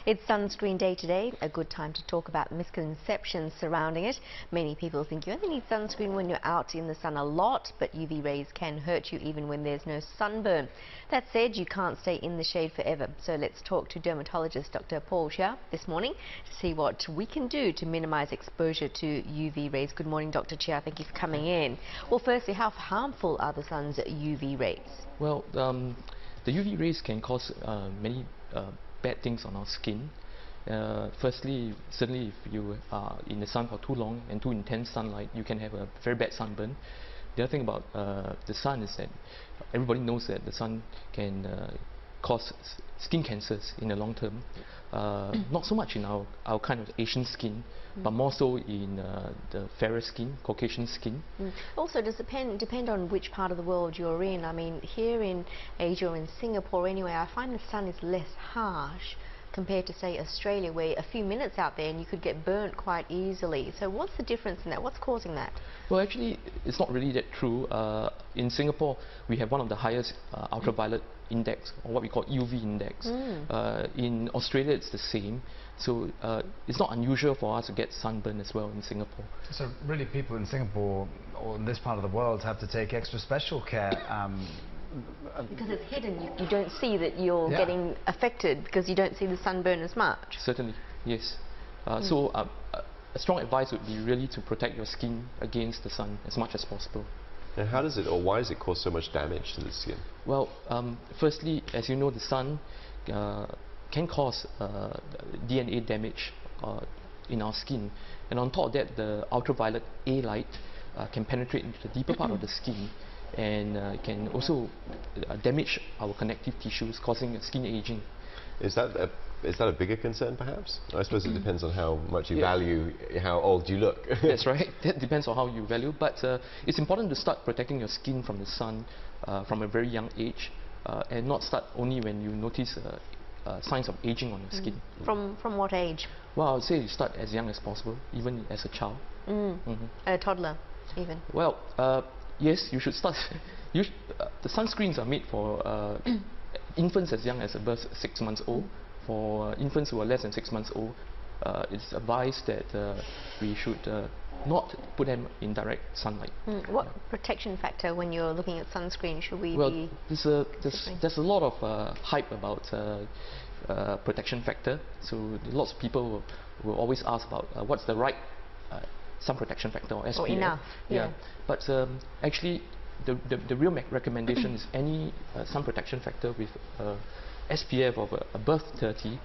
It's sunscreen day today, a good time to talk about misconceptions surrounding it. Many people think you only need sunscreen when you're out in the sun a lot, but UV rays can hurt you even when there's no sunburn. That said, you can't stay in the shade forever. So let's talk to dermatologist Dr. Paul Chia this morning to see what we can do to minimize exposure to UV rays. Good morning, Dr. Chia. Thank you for coming in. Well, firstly, how harmful are the sun's UV rays? Well, the UV rays can cause many bad things on our skin. Firstly, certainly if you are in the sun for too long and too intense sunlight, you can have a very bad sunburn. The other thing about the sun is that everybody knows that the sun can cause skin cancers in the long term. Not so much in our kind of Asian skin, but more so in the fairer skin, Caucasian skin. Also, does it depend on which part of the world you're in? I mean, here in Asia or in Singapore anyway, I find the sun is less harsh compared to, say, Australia, where a few minutes out there and you could get burnt quite easily. So what's the difference in that? What's causing that? Well, actually, it's not really that true. In Singapore, we have one of the highest ultraviolet index, or what we call UV index. In Australia, it's the same. So it's not unusual for us to get sunburn as well in Singapore. So really, people in Singapore or in this part of the world have to take extra special care. Because it's hidden, you don't see that you're getting affected because you don't see the sunburn as much. Certainly, yes. So a strong advice would be really to protect your skin against the sun as much as possible. And how does it, or why does it cause so much damage to the skin? Well, firstly, as you know, the sun can cause DNA damage in our skin. And on top of that, the ultraviolet A light can penetrate into the deeper part of the skin, and can also damage our connective tissues, causing skin aging. Is that a bigger concern, perhaps? I suppose it depends on how much you value how old you look. That's right. That depends on how you value. But it's important to start protecting your skin from the sun from a very young age, and not start only when you notice signs of aging on your skin. From what age? Well, I would say you start as young as possible, even as a child. A toddler, even? Well, yes, you should start. The sunscreens are made for infants as young as above 6 months old. For infants who are less than 6 months old, it's advised that we should not put them in direct sunlight. What protection factor, when you're looking at sunscreen, should we be there's a lot of hype about protection factor. So lots of people will always ask about what's the right sun protection factor, or SPF. Or enough. But actually, the real recommendation is any sun protection factor with SPF of above 30